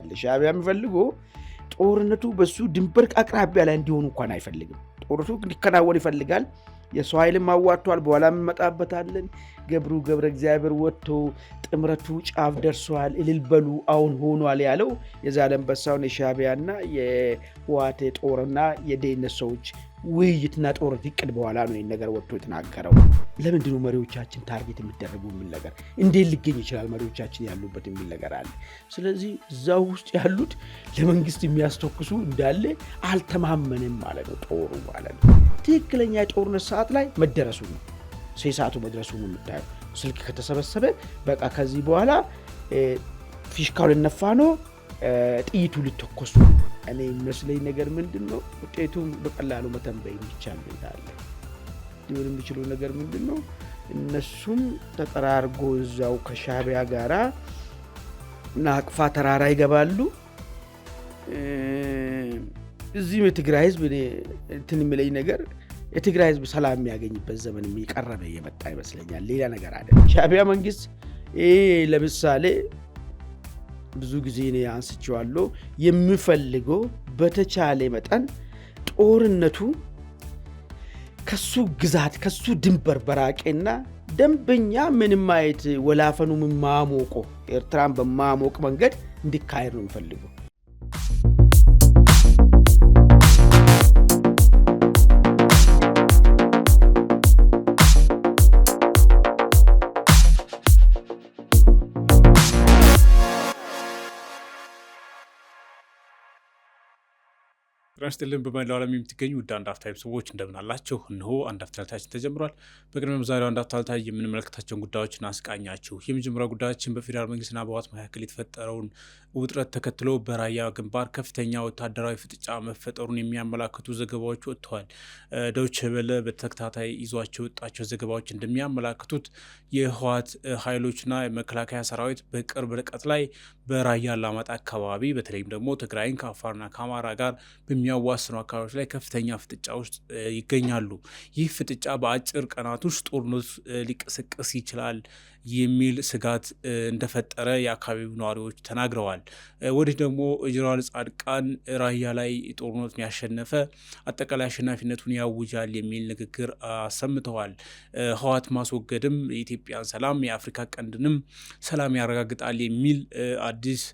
አለ። ሻዕቢያ የሚፈልገው ጦርነቱ በሱ ድንበር አቅራቢያ ላይ እንዲሆኑ እንኳን አይፈልግም። ጦርነቱ እንዲከናወን ይፈልጋል። የሰው ኃይልም አዋጥቷል። በኋላ እንመጣበታለን። ገብረ እግዚአብሔር ወጥቶ ጥምረቱ ጫፍ ደርሷል፣ እልል በሉ አሁን ሆኗል ያለው የዛላንበሳውን የሻዕቢያና የህወሓት ጦርና የደህንነት ሰዎች ውይይትና ጦርነት ይቅድ በኋላ ነው ይህን ነገር ወጥቶ የተናገረው። ለምንድን ነው መሪዎቻችን ታርጌት የሚደረጉ የሚል ነገር እንዴት ሊገኝ ይችላል? መሪዎቻችን ያሉበት የሚል ነገር አለ። ስለዚህ እዛው ውስጥ ያሉት ለመንግስት የሚያስተኩሱ እንዳለ አልተማመንም ማለት ነው ጦሩ ማለት ነው። ትክክለኛ የጦርነት ሰዓት ላይ መደረሱ ነው፣ ሰዓቱ መድረሱ ነው የምታየው። ስልክ ከተሰበሰበ በቃ ከዚህ በኋላ ፊሽካው ልነፋ ነው፣ ጥይቱ ሊተኮሱ። እኔ የሚመስለኝ ነገር ምንድን ነው ውጤቱን በቀላሉ መተንበይ ይቻላል ይላል። ሊሆን የሚችለው ነገር ምንድን ነው? እነሱም ተጠራርጎ እዛው ከሻዕቢያ ጋራ ናቅፋ ተራራ ይገባሉ። እዚህም የትግራይ ህዝብ እንትን የሚለኝ ነገር የትግራይ ህዝብ ሰላም የሚያገኝበት ዘመን የሚቀረበ የመጣ ይመስለኛል። ሌላ ነገር አይደለም። ሻዕቢያ መንግስት ለምሳሌ ብዙ ጊዜ እኔ አንስቼዋለሁ፣ የሚፈልገው በተቻለ መጠን ጦርነቱ ከሱ ግዛት ከሱ ድንበር በራቄና ደንበኛ ምንም አይነት ወላፈኑ ማሞቆ ኤርትራን በማሞቅ መንገድ እንዲካሄድ ነው የሚፈልገው። ራስጥልን በመላው ዓለም የምትገኙ ውድ አንድ አፍታ ቤተሰቦች እንደምን አላችሁ? እነሆ አንድ አፍታ ታችን ተጀምሯል። በቅድሚያም ዛሬው አንድ አፍታ ታችን የምንመለከታቸውን ጉዳዮች እናስቃኛችሁ። የመጀመሪያው ጉዳያችን በፌዴራል መንግስትና በህወሓት መካከል የተፈጠረውን ውጥረት ተከትሎ በራያ ግንባር ከፍተኛ ወታደራዊ ፍጥጫ መፈጠሩን የሚያመላክቱ ዘገባዎች ወጥተዋል። ዶይቼ ቬለ በተከታታይ ይዟቸው የወጣቸው ዘገባዎች እንደሚያመላክቱት የህወሓት ኃይሎችና የመከላከያ ሰራዊት በቅርብ ርቀት ላይ በራያ አላማጣ አካባቢ በተለይም ደግሞ ትግራይን ከአፋርና ከአማራ ጋር በሚያዋስኑ አካባቢዎች ላይ ከፍተኛ ፍጥጫ ውስጥ ይገኛሉ። ይህ ፍጥጫ በአጭር ቀናት ውስጥ ጦርነት ሊቀሰቀስ ይችላል የሚል ስጋት እንደፈጠረ የአካባቢው ነዋሪዎች ተናግረዋል። ወዲህ ደግሞ ጀነራል ጻድቃን ራያ ላይ ጦርነቱን ያሸነፈ አጠቃላይ አሸናፊነቱን ያውጃል የሚል ንግግር አሰምተዋል። ህወሓት ማስወገድም የኢትዮጵያን ሰላም የአፍሪካ ቀንድንም ሰላም ያረጋግጣል የሚል አዲስ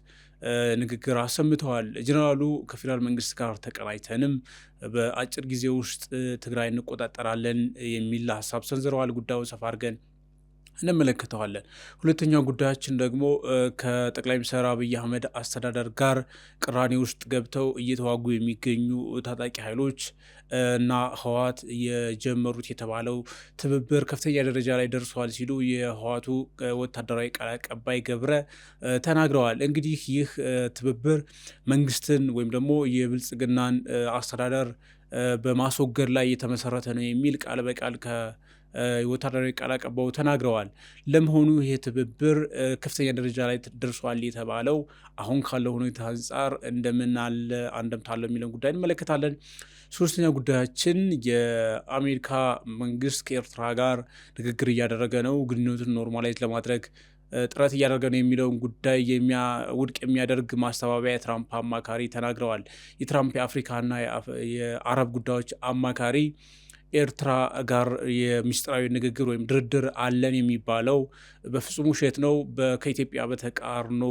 ንግግር አሰምተዋል። ጀነራሉ ከፌዴራል መንግስት ጋር ተቀናጅተንም በአጭር ጊዜ ውስጥ ትግራይ እንቆጣጠራለን የሚል ሀሳብ ሰንዝረዋል። ጉዳዩ ሰፋ አድርገን እንመለከተዋለን። ሁለተኛው ጉዳያችን ደግሞ ከጠቅላይ ሚኒስትር አብይ አህመድ አስተዳደር ጋር ቅራኔ ውስጥ ገብተው እየተዋጉ የሚገኙ ታጣቂ ኃይሎች እና ህወሓት የጀመሩት የተባለው ትብብር ከፍተኛ ደረጃ ላይ ደርሷል ሲሉ የህወሓቱ ወታደራዊ ቃል አቀባይ ገብረ ተናግረዋል። እንግዲህ ይህ ትብብር መንግስትን ወይም ደግሞ የብልጽግናን አስተዳደር በማስወገድ ላይ የተመሰረተ ነው የሚል ቃል በቃል ወታደራዊ ቃል አቀባዩ ተናግረዋል። ለመሆኑ ይህ ትብብር ከፍተኛ ደረጃ ላይ ደርሷል የተባለው አሁን ካለው ሁኔታ አንጻር እንደምናለ አንደምታለው የሚለውን ጉዳይ እንመለከታለን። ሶስተኛ ጉዳያችን የአሜሪካ መንግስት ከኤርትራ ጋር ንግግር እያደረገ ነው፣ ግንኙነቱን ኖርማላይዝ ለማድረግ ጥረት እያደረገ ነው የሚለውን ጉዳይ ውድቅ የሚያደርግ ማስተባበያ የትራምፕ አማካሪ ተናግረዋል። የትራምፕ የአፍሪካና የአረብ ጉዳዮች አማካሪ ኤርትራ ጋር የሚስጥራዊ ንግግር ወይም ድርድር አለን የሚባለው በፍጹም ውሸት ነው፣ ከኢትዮጵያ በተቃርኖ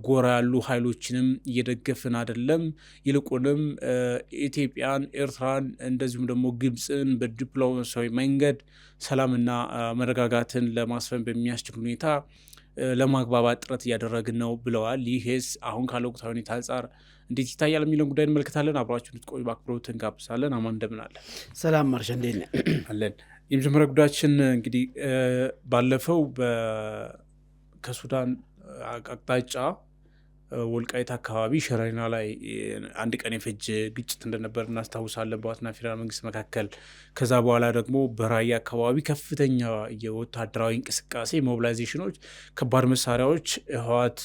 ጎራ ያሉ ኃይሎችንም እየደገፍን አይደለም፣ ይልቁንም ኢትዮጵያን፣ ኤርትራን እንደዚሁም ደግሞ ግብፅን በዲፕሎማሲያዊ መንገድ ሰላምና መረጋጋትን ለማስፈን በሚያስችል ሁኔታ ለማግባባት ጥረት እያደረግን ነው ብለዋል። ይህስ አሁን ካለው ወቅታዊ ሁኔታ አንጻር እንዴት ይታያል የሚለውን ጉዳይ እንመለከታለን። አብራችሁ እንድትቆዩ በአክብሮት እንጋብዛለን። አማን እንደምን አለ? ሰላም ማርሻ እንዴት ነህ? አለን። የመጀመሪያ ጉዳያችን እንግዲህ ባለፈው ከሱዳን አቅጣጫ ወልቃይት አካባቢ ሸረሪና ላይ አንድ ቀን የፈጀ ግጭት እንደነበር እናስታውሳለን በህወሓትና ፌዴራል መንግስት መካከል። ከዛ በኋላ ደግሞ በራያ አካባቢ ከፍተኛ የወታደራዊ እንቅስቃሴ ሞቢላይዜሽኖች፣ ከባድ መሳሪያዎች ህወሓት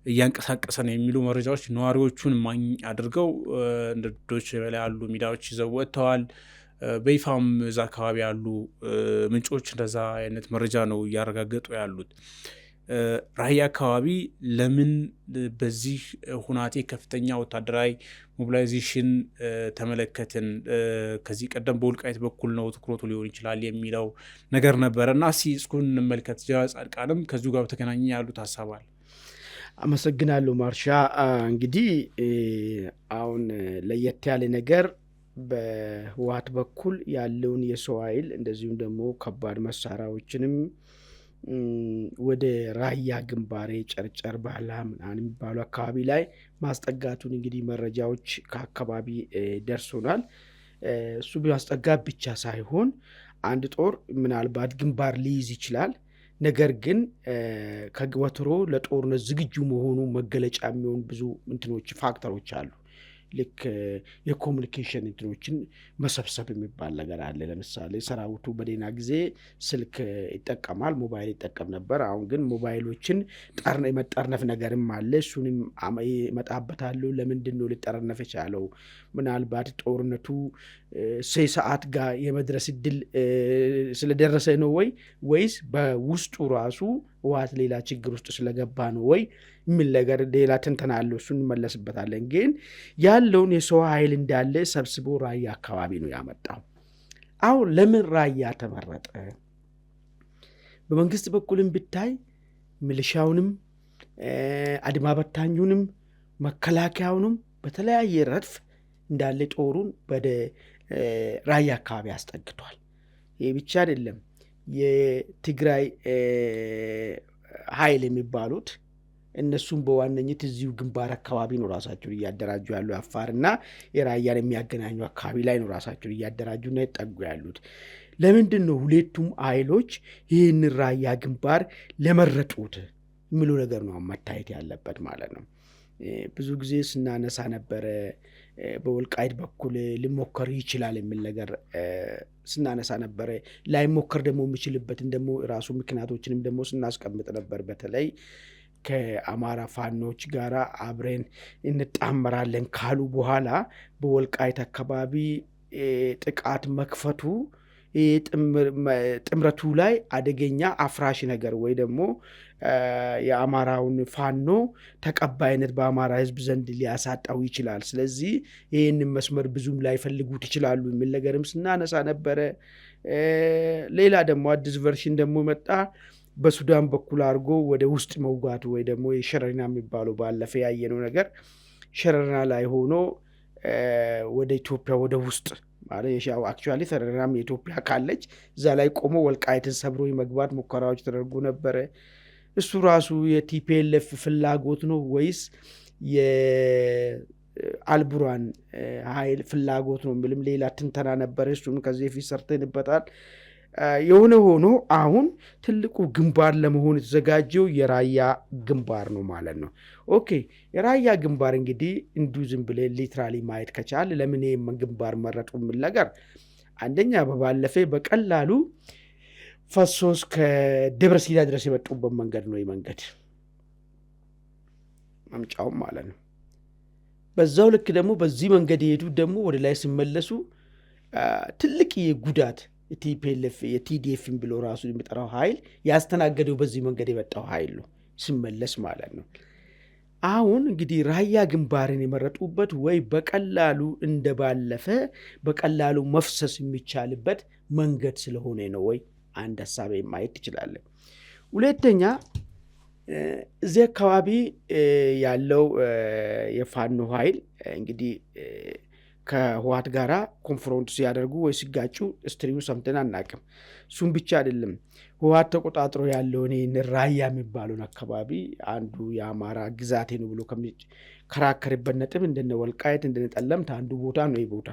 እያንቀሳቀሰ ነው የሚሉ መረጃዎች ነዋሪዎቹን ማኝ አድርገው እንደ ዶይቼ ቬለ ያሉ ሚዲያዎች ይዘው ወጥተዋል። በይፋም እዛ አካባቢ ያሉ ምንጮች እንደዛ አይነት መረጃ ነው እያረጋገጡ ያሉት። ራያ አካባቢ ለምን በዚህ ሁናቴ ከፍተኛ ወታደራዊ ሞቢላይዜሽን ተመለከትን? ከዚህ ቀደም በወልቃይት በኩል ነው ትኩረቱ ሊሆን ይችላል የሚለው ነገር ነበረ እና እስኩን እንመልከት። ጀነራል ጻድቃንም ከዚሁ ጋር በተገናኘ ያሉት ሀሳብ አለ። አመሰግናለሁ ማርሻ። እንግዲህ አሁን ለየት ያለ ነገር በህወሓት በኩል ያለውን የሰው ኃይል እንደዚሁም ደግሞ ከባድ መሳሪያዎችንም ወደ ራያ ግንባሬ ጨርጨር ባህላ ምናምን የሚባሉ አካባቢ ላይ ማስጠጋቱን እንግዲህ መረጃዎች ከአካባቢ ደርሶናል። እሱ ማስጠጋት ብቻ ሳይሆን አንድ ጦር ምናልባት ግንባር ሊይዝ ይችላል። ነገር ግን ከወትሮ ለጦርነት ዝግጁ መሆኑ መገለጫ የሚሆን ብዙ እንትኖች ፋክተሮች አሉ። ልክ የኮሙኒኬሽን እንትኖችን መሰብሰብ የሚባል ነገር አለ። ለምሳሌ ሰራዊቱ በደህና ጊዜ ስልክ ይጠቀማል፣ ሞባይል ይጠቀም ነበር። አሁን ግን ሞባይሎችን የመጠርነፍ ነገርም አለ። እሱንም እመጣበታለሁ። ለምንድን ነው ሊጠረነፍ የቻለው? ምናልባት ጦርነቱ 6 ሰዓት ጋር የመድረስ እድል ስለደረሰ ነው ወይስ በውስጡ ራሱ ህወሓት ሌላ ችግር ውስጥ ስለገባ ነው ወይ የሚል ነገር ሌላ ትንተና አለው። እሱን እንመለስበታለን። ግን ያለውን የሰው ኃይል እንዳለ ሰብስቦ ራያ አካባቢ ነው ያመጣው። አሁን ለምን ራያ ተመረጠ? በመንግስት በኩልም ብታይ ሚሊሻውንም አድማ በታኙንም መከላከያውንም በተለያየ ረድፍ እንዳለ ጦሩን ወደ ራያ አካባቢ አስጠግቷል። ይህ ብቻ አይደለም። የትግራይ ኃይል የሚባሉት እነሱም በዋነኝነት እዚሁ ግንባር አካባቢ ነው ራሳቸውን እያደራጁ ያሉ። አፋርና የራያን የሚያገናኙ አካባቢ ላይ ነው ራሳቸውን እያደራጁና ይጠጉ ያሉት። ለምንድን ነው ሁለቱም ኃይሎች ይህን ራያ ግንባር ለመረጡት የሚሉ ነገር ነው መታየት ያለበት ማለት ነው። ብዙ ጊዜ ስናነሳ ነበረ በወልቃይት በኩል ሊሞከር ይችላል የሚል ነገር ስናነሳ ነበረ። ላይሞከር ደግሞ የሚችልበትን ደግሞ ራሱ ምክንያቶችንም ደግሞ ስናስቀምጥ ነበር። በተለይ ከአማራ ፋኖች ጋር አብረን እንጣመራለን ካሉ በኋላ በወልቃይት አካባቢ ጥቃት መክፈቱ ጥምረቱ ላይ አደገኛ አፍራሽ ነገር ወይ ደግሞ የአማራውን ፋኖ ተቀባይነት በአማራ ሕዝብ ዘንድ ሊያሳጣው ይችላል። ስለዚህ ይህንን መስመር ብዙም ላይፈልጉት ይችላሉ የሚል ነገርም ስናነሳ ነበረ። ሌላ ደግሞ አዲስ ቨርሽን ደግሞ መጣ። በሱዳን በኩል አድርጎ ወደ ውስጥ መውጋቱ ወይ ደግሞ የሸረሪና የሚባለው ባለፈ ያየነው ነገር ሸረሪና ላይ ሆኖ ወደ ኢትዮጵያ ወደ ውስጥ አክቹዋሊ ተረራም የኢትዮጵያ ካለች እዛ ላይ ቆሞ ወልቃይትን ሰብሮ የመግባት ሙከራዎች ተደርጎ ነበረ። እሱ ራሱ የቲፒኤልኤፍ ፍላጎት ነው ወይስ የአልቡራን ኃይል ፍላጎት ነው የሚልም ሌላ ትንተና ነበረ። እሱም ከዚህ በፊት ሰርተንበታል። የሆነ ሆኖ አሁን ትልቁ ግንባር ለመሆን የተዘጋጀው የራያ ግንባር ነው ማለት ነው። ኦኬ የራያ ግንባር እንግዲህ እንዲሁ ዝም ብለን ሊትራሊ ማየት ከቻል ለምን ግንባር መረጡ የሚል ነገር አንደኛ በባለፈ በቀላሉ ፈሶስ ከደብረ ሲና ድረስ የመጡበት መንገድ ነው። የመንገድ መምጫውም ማለት ነው። በዛው ልክ ደግሞ በዚህ መንገድ የሄዱት ደግሞ ወደ ላይ ሲመለሱ ትልቅ የጉዳት የቲፒኤልኤፍ የቲዲኤፍን ብሎ ራሱ የሚጠራው ኃይል ያስተናገደው በዚህ መንገድ የመጣው ኃይል ነው ሲመለስ ማለት ነው። አሁን እንግዲህ ራያ ግንባርን የመረጡበት ወይ በቀላሉ እንደባለፈ በቀላሉ መፍሰስ የሚቻልበት መንገድ ስለሆነ ነው ወይ አንድ ሀሳብ ማየት ትችላለን። ሁለተኛ እዚህ አካባቢ ያለው የፋኖ ኃይል እንግዲህ ከህወሓት ጋራ ኮንፍሮንት ሲያደርጉ ወይ ሲጋጩ ስትሪው ሰምተን አናቅም። እሱም ብቻ አይደለም። ህወሓት ተቆጣጥሮ ያለውን ራያ የሚባለውን አካባቢ አንዱ የአማራ ግዛቴ ነው ብሎ ከሚከራከርበት ነጥብ እንደነ ወልቃይት እንደነ ጠለምት አንዱ ቦታ ነው። ይህ ቦታ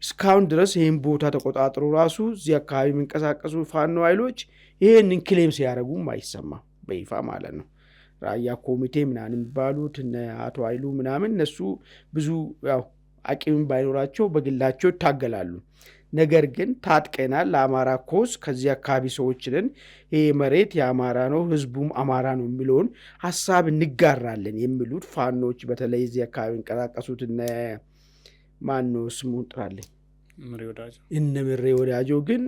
እስካሁን ድረስ ይህን ቦታ ተቆጣጥሮ ራሱ እዚህ አካባቢ የሚንቀሳቀሱ ፋኖ ኃይሎች ይህንን ክሌም ሲያደርጉም አይሰማም በይፋ ማለት ነው። ራያ ኮሚቴ ምናምን የሚባሉት እነ አቶ ኃይሉ ምናምን እነሱ ብዙ ያው አቂም ባይኖራቸው በግላቸው ይታገላሉ። ነገር ግን ታጥቀናል፣ ለአማራ ኮስ ከዚህ አካባቢ ሰዎችንን ይህ መሬት የአማራ ነው ህዝቡም አማራ ነው የሚለውን ሀሳብ እንጋራለን የሚሉት ፋኖች በተለይ እዚህ አካባቢ እንቀሳቀሱት እነ ማነው ስሙን ጥራለኝ እነ ምሬ ወዳጆ ግን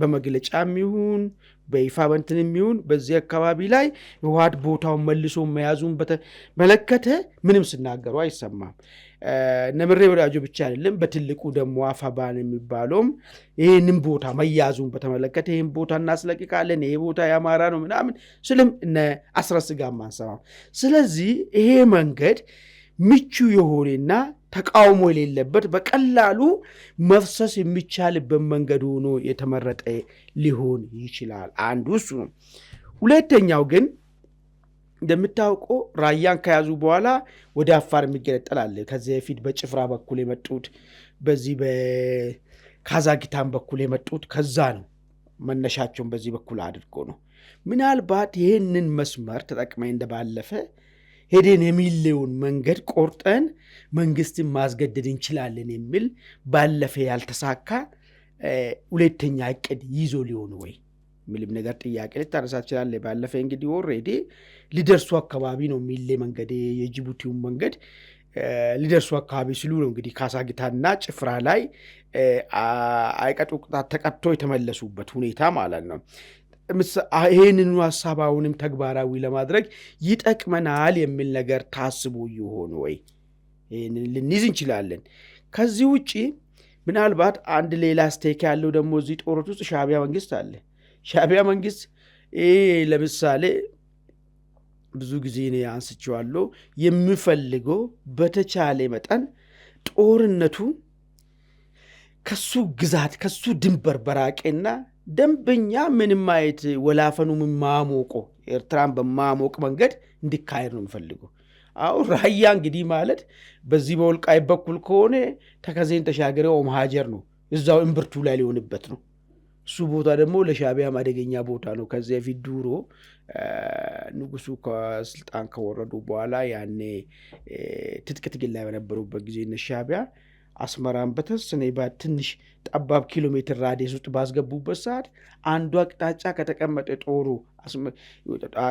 በመግለጫም ይሁን በይፋ በእንትንም ይሁን በዚህ አካባቢ ላይ ህወሓት ቦታውን መልሶ መያዙን በተመለከተ ምንም ሲናገሩ አይሰማም። እነ ምሬ ወዳጆ ብቻ አይደለም፣ በትልቁ ደግሞ አፋባን የሚባለውም ይህንን ቦታ መያዙን በተመለከተ ይህን ቦታ እናስለቅቃለን፣ ይሄ ቦታ የአማራ ነው ምናምን ስልም እነ አስረስ ጋም አንሰማም። ስለዚህ ይሄ መንገድ ምቹ የሆነና ተቃውሞ የሌለበት በቀላሉ መፍሰስ የሚቻልበት መንገድ ሆኖ የተመረጠ ሊሆን ይችላል። አንዱ እሱ ነው። ሁለተኛው ግን እንደምታውቀው ራያን ከያዙ በኋላ ወደ አፋር የሚገነጠል አለ። ከዚህ በፊት በጭፍራ በኩል የመጡት በዚህ በካዛኪታን በኩል የመጡት ከዛ ነው። መነሻቸውን በዚህ በኩል አድርጎ ነው። ምናልባት ይህንን መስመር ተጠቅመን እንደባለፈ ሄደን የሚለውን መንገድ ቆርጠን መንግስትን ማስገደድ እንችላለን የሚል ባለፈ ያልተሳካ ሁለተኛ እቅድ ይዞ ሊሆን ወይ ምንም ነገር ጥያቄ ልታነሳ ትችላለህ። ባለፈ እንግዲህ ኦልሬዲ ሊደርሱ አካባቢ ነው የሚል መንገድ የጅቡቲውን መንገድ ሊደርሱ አካባቢ ሲሉ ነው እንግዲህ ካሳጊታና ጭፍራ ላይ አይቀጡ ቅጣት ተቀጥቶ የተመለሱበት ሁኔታ ማለት ነው። ይህንኑ ሀሳብ አሁንም ተግባራዊ ለማድረግ ይጠቅመናል የሚል ነገር ታስቦ ይሆን ወይ ይህንን ልንይዝ እንችላለን። ከዚህ ውጭ ምናልባት አንድ ሌላ ስቴክ ያለው ደግሞ እዚህ ጦርነት ውስጥ ሻዕቢያ መንግስት አለ። ሻዕቢያ መንግስት ለምሳሌ ብዙ ጊዜ እኔ አንስቼዋለሁ፣ የሚፈልገው በተቻለ መጠን ጦርነቱ ከሱ ግዛት ከሱ ድንበር በራቄና ደንበኛ ምንም አይነት ወላፈኑም ማሞቆ ኤርትራን በማሞቅ መንገድ እንዲካሄድ ነው የሚፈልገው። አሁን ራያ እንግዲህ ማለት በዚህ በወልቃይት በኩል ከሆነ ተከዜን ተሻገረ ኦምሃጀር ነው፣ እዛው እምብርቱ ላይ ሊሆንበት ነው። እሱ ቦታ ደግሞ ለሻዕቢያም አደገኛ ቦታ ነው። ከዚያ ፊት ዱሮ ንጉሱ ከስልጣን ከወረዱ በኋላ ያኔ ትጥቅ ትግል ላይ በነበሩበት ጊዜ እነ ሻዕቢያ አስመራን በተወሰነ ትንሽ ጠባብ ኪሎ ሜትር ራዲየስ ውስጥ ባስገቡበት ሰዓት አንዱ አቅጣጫ ከተቀመጠ ጦሩ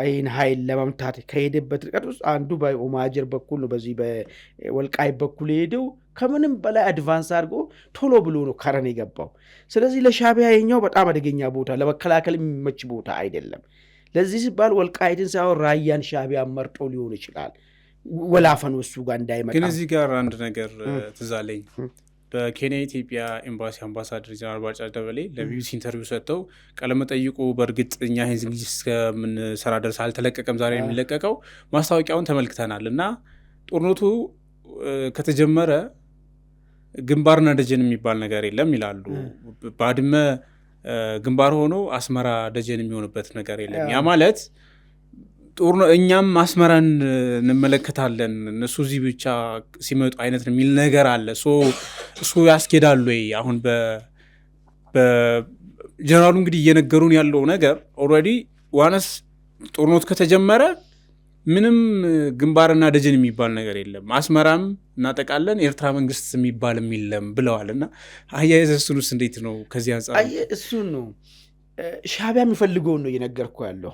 ይህን ኃይል ለመምታት ከሄደበት ርቀት ውስጥ አንዱ በኦማጀር በኩል ነው፣ በዚህ በወልቃይት በኩል የሄደው ከምንም በላይ አድቫንስ አድርጎ ቶሎ ብሎ ነው ከረን የገባው። ስለዚህ ለሻዕቢያ የኛው በጣም አደገኛ ቦታ፣ ለመከላከል የሚመች ቦታ አይደለም። ለዚህ ሲባል ወልቃይትን ሳይሆን ራያን ሻዕቢያ መርጦ ሊሆን ይችላል፣ ወላፈኑ እሱ ጋር እንዳይመጣ። ግን እዚህ ጋር አንድ ነገር ትዝ አለኝ። በኬንያ ኢትዮጵያ ኤምባሲ አምባሳደር ጀነራል ባጫ ደበሌ ለቢቢሲ ኢንተርቪው ሰጥተው ቃለመጠይቁ በእርግጥ እኛ ይህን ዝግጅት እስከምንሰራ ድረስ አልተለቀቀም፣ ዛሬ የሚለቀቀው ማስታወቂያውን ተመልክተናል እና ጦርነቱ ከተጀመረ ግንባርና ደጀን የሚባል ነገር የለም ይላሉ። ባድመ ግንባር ሆኖ አስመራ ደጀን የሚሆንበት ነገር የለም። ያ ማለት እኛም አስመራን እንመለከታለን እነሱ እዚህ ብቻ ሲመጡ አይነት የሚል ነገር አለ። እሱ ያስኬዳሉ ወይ? አሁን በጀነራሉ እንግዲህ እየነገሩን ያለው ነገር ኦልሬዲ ዋነስ ጦርነቱ ከተጀመረ ምንም ግንባርና ደጀን የሚባል ነገር የለም፣ አስመራም እናጠቃለን፣ ኤርትራ መንግስት የሚባል የለም ብለዋል። እና አያይዘ እሱንስ እንዴት ነው? ከዚህ አንጻር እሱን ነው ሻዕቢያ የሚፈልገውን ነው እየነገርኩ ያለው።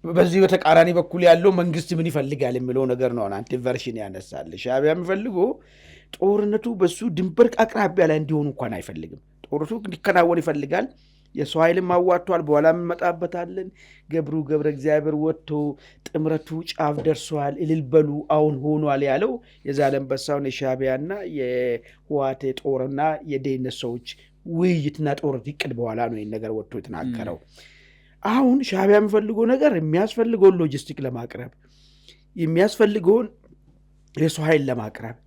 በዚህ በተቃራኒ በኩል ያለው መንግስት ምን ይፈልጋል የሚለው ነገር ነው። አንተ ቨርሽን ያነሳል። ሻዕቢያ የሚፈልገው ጦርነቱ በሱ ድንበር አቅራቢያ ላይ እንዲሆኑ እንኳን አይፈልግም። ጦርነቱ እንዲከናወን ይፈልጋል። የሰው ኃይልም አዋጥቷል። በኋላ እንመጣበታለን። ገብረ እግዚአብሔር ወጥቶ ጥምረቱ ጫፍ ደርሷል፣ እልል በሉ አሁን ሆኗል ያለው የዛላንበሳውን የሻዕቢያና የህወሓት ጦርና የደህንነት ሰዎች ውይይትና ጦርነት ይቅድ በኋላ ነው ይህን ነገር ወጥቶ የተናገረው። አሁን ሻዕቢያ የሚፈልገው ነገር የሚያስፈልገውን ሎጂስቲክ ለማቅረብ የሚያስፈልገውን የሰው ኃይል ለማቅረብ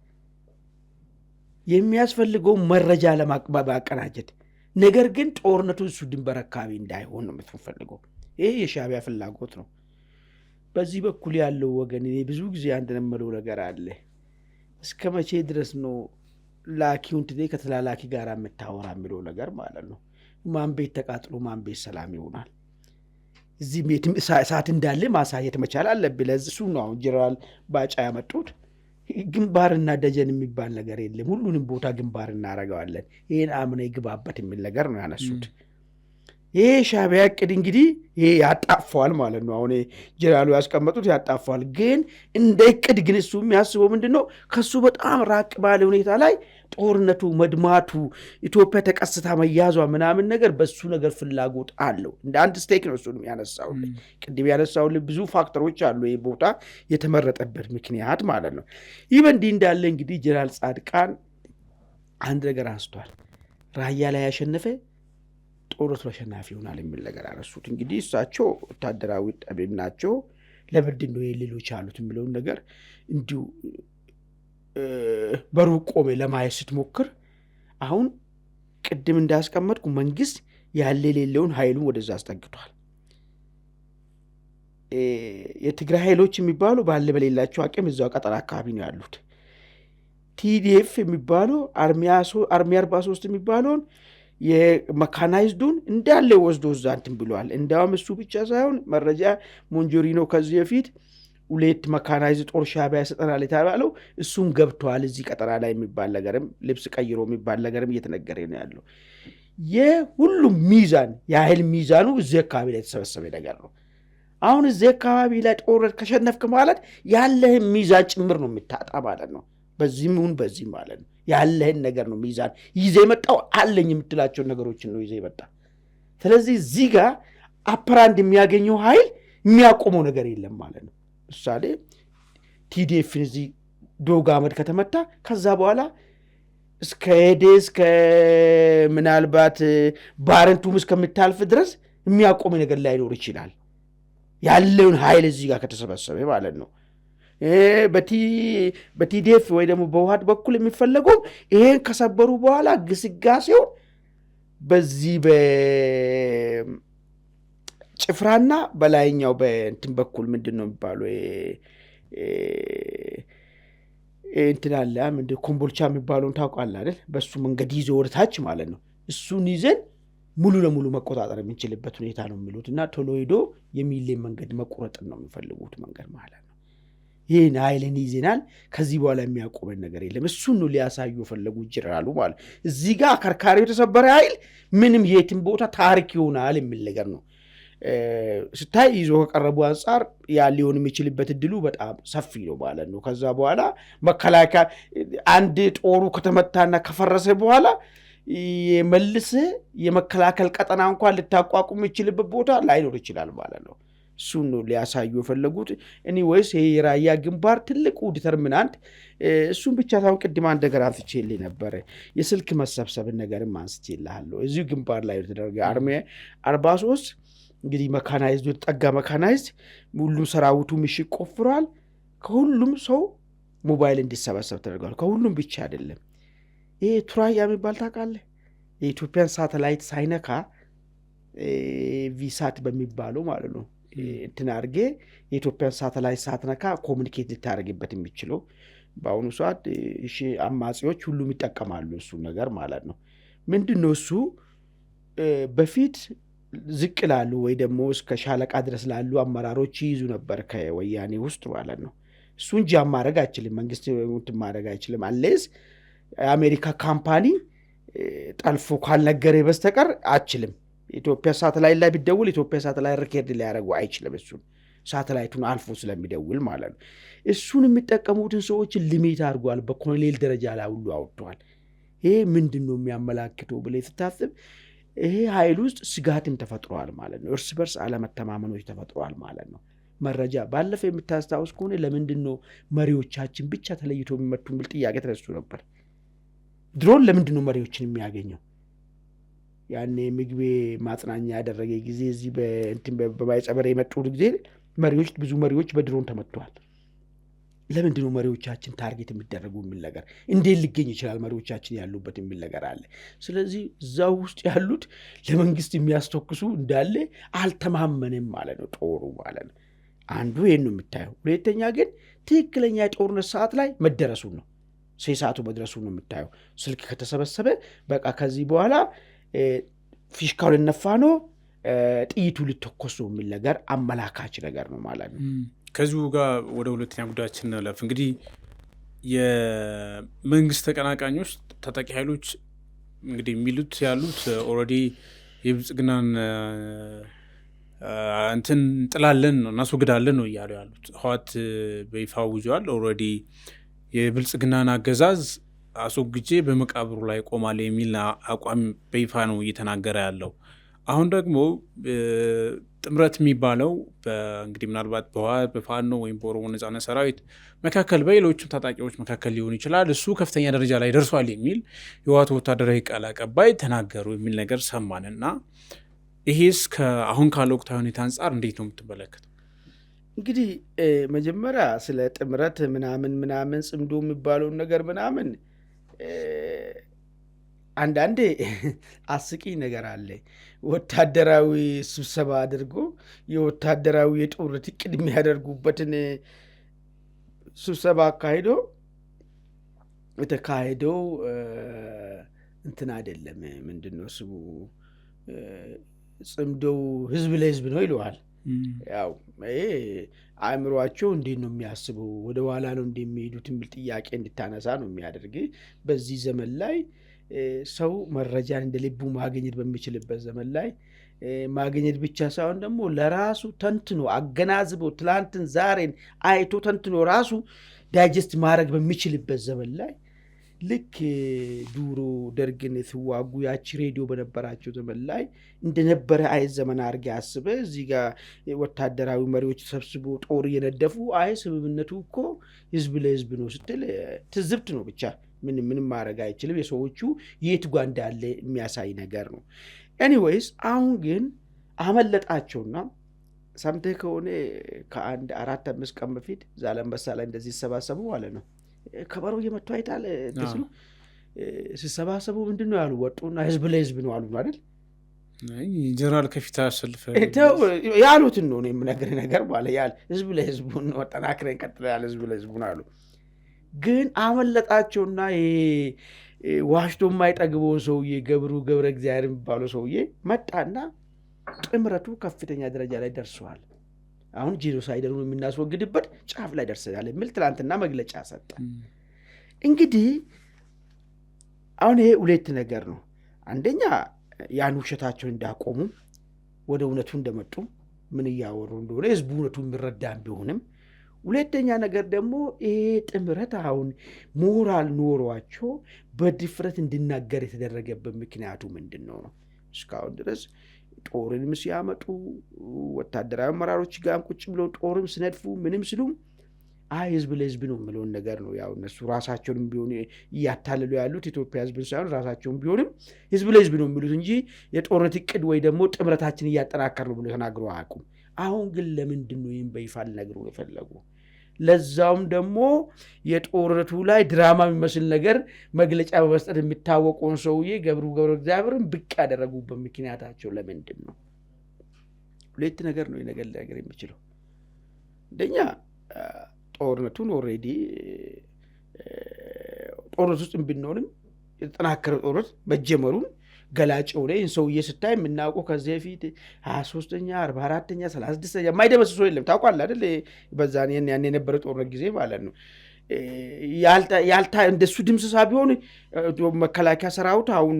የሚያስፈልገውን መረጃ ለማቀናጀት፣ ነገር ግን ጦርነቱ እሱ ድንበር አካባቢ እንዳይሆን ነው የምትፈልገው። ይሄ የሻዕቢያ ፍላጎት ነው። በዚህ በኩል ያለው ወገን እኔ ብዙ ጊዜ አንድ የምለው ነገር አለ። እስከ መቼ ድረስ ነው ላኪውን ትዴ ከተላላኪ ጋር የምታወራ የሚለው ነገር ማለት ነው። ማን ቤት ተቃጥሎ ማን ቤት ሰላም ይሆናል? እዚህ ቤትም እሳት እንዳለ ማሳየት መቻል አለብህ። ለዚህ እሱ ነው አሁን ጀነራል ባጫ ያመጡት። ግንባርና ደጀን የሚባል ነገር የለም፣ ሁሉንም ቦታ ግንባር እናደርገዋለን፣ ይህን አምነ ይግባበት የሚል ነገር ነው ያነሱት። ይሄ ሻዕቢያ እቅድ እንግዲህ ይሄ ያጣፈዋል ማለት ነው። አሁን ጀነራሉ ያስቀመጡት ያጣፈዋል። ግን እንደ እቅድ ግን እሱ የሚያስበው ምንድን ነው? ከሱ በጣም ራቅ ባለ ሁኔታ ላይ ጦርነቱ መድማቱ ኢትዮጵያ ተቀስታ መያዟ ምናምን ነገር በሱ ነገር ፍላጎት አለው። እንደ አንድ ስቴክ ነው እሱንም ያነሳው። ቅድም ያነሳው ብዙ ፋክተሮች አሉ ይህ ቦታ የተመረጠበት ምክንያት ማለት ነው። ይህ በእንዲህ እንዳለ እንግዲህ ጀነራል ጻድቃን አንድ ነገር አንስቷል። ራያ ላይ ያሸነፈ ጦርነቱ አሸናፊ ይሆናል የሚል ነገር አነሱት። እንግዲህ እሳቸው ወታደራዊ ጠቢብ ናቸው። ለምንድን ነው ሌሎች ያሉት የሚለውን ነገር እንዲሁ በሩቅ ቆሜ ለማየት ስትሞክር አሁን ቅድም እንዳስቀመጥኩ መንግስት ያለ የሌለውን ኃይሉን ወደዛ አስጠግቷል። የትግራይ ኃይሎች የሚባሉ ባለ በሌላቸው አቅም እዛው ቀጠና አካባቢ ነው ያሉት። ቲዲኤፍ የሚባለው አርሚ 43 የሚባለውን የመካናይዝዱን እንዳለ ወስዶ እዛ እንትን ብለዋል። እንዲያውም እሱ ብቻ ሳይሆን መረጃ ሞንጆሪኖ ከዚህ በፊት 2 መካናይዝ ጦር ሻዕቢያ ያሰጠናል የተባለው እሱም ገብተዋል እዚህ ቀጠና ላይ የሚባል ነገርም ልብስ ቀይሮ የሚባል ነገርም እየተነገረ ነው ያለው። የሁሉም ሚዛን የኃይል ሚዛኑ እዚህ አካባቢ ላይ የተሰበሰበ ነገር ነው። አሁን እዚህ አካባቢ ላይ ጦርነት ከሸነፍክ ማለት ያለህን ሚዛን ጭምር ነው የምታጣ ማለት ነው። በዚህም ይሁን በዚህ ማለት ነው ያለህን ነገር ነው ሚዛን ይዘህ የመጣው አለኝ የምትላቸውን ነገሮችን ነው ይዘህ የመጣ። ስለዚህ እዚህ ጋር አፐራንድ የሚያገኘው ኃይል የሚያቆመው ነገር የለም ማለት ነው። ምሳሌ ቲዲኤፍን እዚህ ዶግ አመድ ከተመታ ከዛ በኋላ እስከ ሄዴ እስከ ምናልባት ባረንቱም እስከምታልፍ ድረስ የሚያቆመ ነገር ላይኖር ይችላል ያለውን ኃይል እዚህ ጋር ከተሰበሰበ ማለት ነው። በቲዲኤፍ ወይ ደግሞ በውሃት በኩል የሚፈለገው ይሄን ከሰበሩ በኋላ ግስጋሴው በዚህ በጭፍራና በላይኛው በእንትን በኩል ምንድን ነው የሚባለው እንትን አለ ምንድን ኮምቦልቻ የሚባለውን ታውቃለህ አይደል? በሱ መንገድ ይዞ ወደታች ማለት ነው። እሱን ይዘን ሙሉ ለሙሉ መቆጣጠር የምንችልበት ሁኔታ ነው የሚሉት እና ቶሎ ሄዶ የሚሌ መንገድ መቆረጥን ነው የሚፈልጉት መንገድ ማለት ነው። ይህን ኃይልን ይዘናል ከዚህ በኋላ የሚያቆመን ነገር የለም። እሱን ነው ሊያሳዩ ፈለጉ ይችላሉ ማለት። እዚህ ጋር አከርካሪው የተሰበረ ኃይል ምንም የትም ቦታ ታሪክ ይሆናል የሚል ነገር ነው ስታይ ይዞ ከቀረቡ አንጻር ያ ሊሆን የሚችልበት እድሉ በጣም ሰፊ ነው ማለት ነው። ከዛ በኋላ መከላከያ አንድ ጦሩ ከተመታና ከፈረሰ በኋላ የመልስ የመከላከል ቀጠና እንኳን ልታቋቁም የሚችልበት ቦታ ላይኖር ይችላል ማለት ነው። እሱን ነው ሊያሳዩ የፈለጉት። ኤኒዌይስ ይሄ የራያ ግንባር ትልቁ ዲተርሚናንት እሱን ብቻ ሳይሆን ቅድም አንድ ነገር አንስቼልህ ነበረ። የስልክ መሰብሰብን ነገርም አንስቼልሃለሁ። እዚሁ ግንባር ላይ የተደረገ አርሚ 43 እንግዲህ መካናይዝድ ጠጋ መካናይዝድ ሁሉም ሰራዊቱ ምሽግ ቆፍሯል። ከሁሉም ሰው ሞባይል እንዲሰበሰብ ተደርጓል። ከሁሉም ብቻ አይደለም። ይሄ ቱራያ የሚባል ታውቃለህ? የኢትዮጵያን ሳተላይት ሳይነካ ቪሳት በሚባለው ማለት ነው እንትን አድርጌ የኢትዮጵያን ሳተላይት ሳትነካ ኮሚኒኬት ልታደርግበት የሚችለው በአሁኑ ሰዓት አማጺዎች ሁሉም ይጠቀማሉ እሱ ነገር ማለት ነው። ምንድን ነው እሱ በፊት ዝቅ ላሉ ወይ ደግሞ እስከ ሻለቃ ድረስ ላሉ አመራሮች ይይዙ ነበር ከወያኔ ውስጥ ማለት ነው። እሱ እንጂ ማድረግ አይችልም መንግስት ማድረግ አይችልም። አለስ የአሜሪካ ካምፓኒ ጠልፎ ካልነገረ በስተቀር አችልም። ኢትዮጵያ ሳተላይት ላይ ቢደውል ኢትዮጵያ ሳተላይት ሪከርድ ሊያደርጉ አይችልም። እሱን ሳተላይቱን አልፎ ስለሚደውል ማለት ነው። እሱን የሚጠቀሙትን ሰዎችን ሊሚት አድርጓል። በኮሎኔል ደረጃ ላይ ሁሉ አውጥቷል። ይሄ ምንድን ነው የሚያመላክተው ብለህ ስታስብ ይሄ ኃይል ውስጥ ስጋትም ተፈጥሯል ማለት ነው። እርስ በርስ አለመተማመኖች ተፈጥሯል ማለት ነው። መረጃ ባለፈ የምታስታውስ ከሆነ ለምንድን ነው መሪዎቻችን ብቻ ተለይቶ የሚመቱ የሚል ጥያቄ ተነስቶ ነበር። ድሮን ለምንድን ነው መሪዎችን የሚያገኘው? ያኔ ምግቤ ማጽናኛ ያደረገ ጊዜ እዚህ በማይጸበረ የመጡት ጊዜ መሪዎች ብዙ መሪዎች በድሮን ተመትተዋል። ለምንድን ነው መሪዎቻችን ታርጌት የሚደረጉ የሚል ነገር እንዴት ሊገኝ ይችላል? መሪዎቻችን ያሉበት የሚል ነገር አለ። ስለዚህ እዛው ውስጥ ያሉት ለመንግስት የሚያስተኩሱ እንዳለ አልተማመንም ማለት ነው ጦሩ ማለት ነው። አንዱ ይህን ነው የምታየው። ሁለተኛ ግን ትክክለኛ የጦርነት ሰዓት ላይ መደረሱን ነው ሰዓቱ መድረሱን ነው የምታየው። ስልክ ከተሰበሰበ በቃ ከዚህ በኋላ ፊሽካው ልነፋ ነው ጥይቱ ልተኮስ ነው የሚል ነገር አመላካች ነገር ነው ማለት ነው። ከዚሁ ጋር ወደ ሁለተኛ ጉዳያችን እንለፍ። እንግዲህ የመንግስት ተቀናቃኞች ታጣቂ ኃይሎች እንግዲህ የሚሉት ያሉት ኦልሬዲ የብልጽግናን እንትን እንጥላለን ነው እናስወግዳለን ነው እያሉ ያሉት። ህወሓት በይፋ አውጇል። ኦልሬዲ የብልጽግናን አገዛዝ አስወግጄ በመቃብሩ ላይ ቆማለሁ የሚል አቋም በይፋ ነው እየተናገረ ያለው። አሁን ደግሞ ጥምረት የሚባለው እንግዲህ ምናልባት በህወሓት በፋኖ ወይም በኦሮሞ ነጻነት ሰራዊት መካከል በሌሎችም ታጣቂዎች መካከል ሊሆን ይችላል፣ እሱ ከፍተኛ ደረጃ ላይ ደርሷል የሚል የህወሓት ወታደራዊ ቃል አቀባይ ተናገሩ የሚል ነገር ሰማን እና ይሄስ አሁን ካለው ወቅታዊ ሁኔታ አንጻር እንዴት ነው የምትመለከተው? እንግዲህ መጀመሪያ ስለ ጥምረት ምናምን ጽምዶ የሚባለውን ነገር ምናምን አንዳንዴ አስቂኝ ነገር አለ። ወታደራዊ ስብሰባ አድርጎ የወታደራዊ የጦርነት እቅድ የሚያደርጉበትን ስብሰባ የተካሄደው እንትን አይደለም። ምንድነው ስሙ? ጽምዶው ህዝብ ለህዝብ ነው ይለዋል። ያው አእምሯቸው እንዴት ነው የሚያስበው? ወደ ኋላ ነው እንደሚሄዱት የሚል ጥያቄ እንድታነሳ ነው የሚያደርግ። በዚህ ዘመን ላይ ሰው መረጃን እንደ ልቡ ማግኘት በሚችልበት ዘመን ላይ ማግኘት ብቻ ሳይሆን ደግሞ ለራሱ ተንትኖ አገናዝቦ ትላንትን ዛሬን አይቶ ተንትኖ ራሱ ዳይጀስት ማድረግ በሚችልበት ዘመን ላይ ልክ ዱሮ ደርግን ሲዋጉ ያቺ ሬዲዮ በነበራቸው ዘመን ላይ እንደነበረ አይነት ዘመን አድርገህ አስበህ እዚህ ጋር ወታደራዊ መሪዎች ተሰብስቦ ጦር እየነደፉ ስምምነቱ እኮ ህዝብ ለህዝብ ነው ስትል ትዝብት ነው። ብቻ ምንም ማድረግ አይችልም። የሰዎቹ የት ጓ እንዳለ የሚያሳይ ነገር ነው። ኤኒዌይስ አሁን ግን አመለጣቸውና ሰምተህ ከሆነ ከአንድ 4-5 ቀን በፊት ዛላንበሳ ላይ እንደዚህ ሲሰባሰቡ ማለት ነው ከበሮ እየመቱ አይታል ተስሉ ሲሰባሰቡ ምንድነው ያሉ? ወጡና ህዝብ ለህዝብ ነው አሉ አይደል? ጀነራል ከፊት አሰልፈ ያሉትን ነው የምነግርህ ነገር ማለት ያል ህዝብ ለህዝብ ነው አጠናክረን ቀጥለን ያለ ህዝብ ለህዝብ ነው አሉ። ግን አመለጣቸውና ዋሽቶ የማይጠግበውን ሰውዬ ገብረ እግዚአብሔር የሚባለው ሰውዬ መጣና ጥምረቱ ከፍተኛ ደረጃ ላይ ደርሷል፣ አሁን ጄኖሳይድን የምናስወግድበት ጫፍ ላይ ደርሰናል የሚል ትላንትና መግለጫ ሰጠ። እንግዲህ አሁን ይሄ ሁለት ነገር ነው። አንደኛ ያን ውሸታቸውን እንዳቆሙ ወደ እውነቱ እንደመጡ ምን እያወሩ እንደሆነ ህዝቡ እውነቱ የሚረዳም ቢሆንም፣ ሁለተኛ ነገር ደግሞ ይሄ ጥምረት አሁን ሞራል ኖሯቸው በድፍረት እንዲናገር የተደረገበት ምክንያቱ ምንድን ነው? እስካሁን ድረስ ጦርንም ሲያመጡ ወታደራዊ አመራሮች ጋር ቁጭ ብለው ጦርም ስነድፉ ምንም ሲሉም ህዝብ ለህዝብ ነው የሚለውን ነገር ነው። ያው እነሱ ራሳቸውንም ቢሆን እያታለሉ ያሉት ኢትዮጵያ ህዝብን ሳይሆን ራሳቸውን ቢሆንም ህዝብ ለህዝብ ነው የሚሉት እንጂ የጦርነት እቅድ ወይ ደግሞ ጥምረታችን እያጠናከር ነው ብሎ ተናግረው አያውቁም። አሁን ግን ለምንድን ነው ይህን በይፋ ሊነግሩ የፈለጉ? ለዛውም ደግሞ የጦርነቱ ላይ ድራማ የሚመስል ነገር መግለጫ በመስጠት የሚታወቀውን ሰውዬ ገብረ እግዚአብሔርን ብቅ ያደረጉበት ምክንያታቸው ለምንድን ነው? ሁለት ነገር ነው የነገር ነገር የሚችለው። አንደኛ ጦርነቱን ኦልሬዲ ጦርነት ውስጥ ብንሆንም የተጠናከረ ጦርነት መጀመሩን ገላጭ ሆነ። ይህን ሰውዬ ስታይ የምናውቀው ከዚህ በፊት 23ኛ 44ኛ 36ኛ የማይደመስሶ የለም። ታውቋል አይደል? በዛን ያን የነበረ ጦርነት ጊዜ ማለት ነው። እንደሱ ድምስሳ ቢሆን መከላከያ ሰራዊት አሁን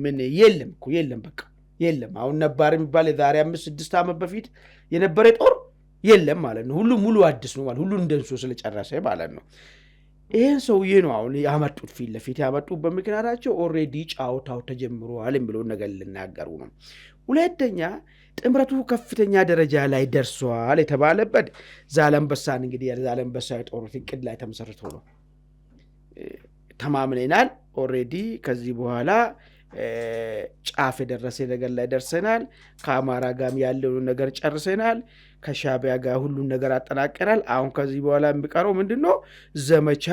ምን የለም እኮ የለም፣ በቃ የለም። አሁን ነባር የሚባል የዛሬ 5-6 ዓመት በፊት የነበረ ጦር የለም ማለት ነው። ሁሉ ሙሉ አዲስ ነው ማለት ሁሉ እንደንሶ ስለጨረሰ ማለት ነው። ይህን ሰውዬ ነው አሁን ያመጡት፣ ፊት ለፊት ያመጡበት ምክንያታቸው ኦልሬዲ ጫወታው ተጀምሯል የሚለውን ነገር ልናገሩ ነው። ሁለተኛ ጥምረቱ ከፍተኛ ደረጃ ላይ ደርሷል የተባለበት ዛላንበሳን እንግዲህ የዛላንበሳ የጦርነት እቅድ ላይ ተመሰርቶ ነው። ተማምነናል ኦልሬዲ ከዚህ በኋላ ጫፍ የደረሰ ነገር ላይ ደርሰናል። ከአማራ ጋር ያለውን ነገር ጨርሰናል። ከሻዕቢያ ጋር ሁሉን ነገር አጠናቀናል። አሁን ከዚህ በኋላ የሚቀረው ምንድነው? ዘመቻ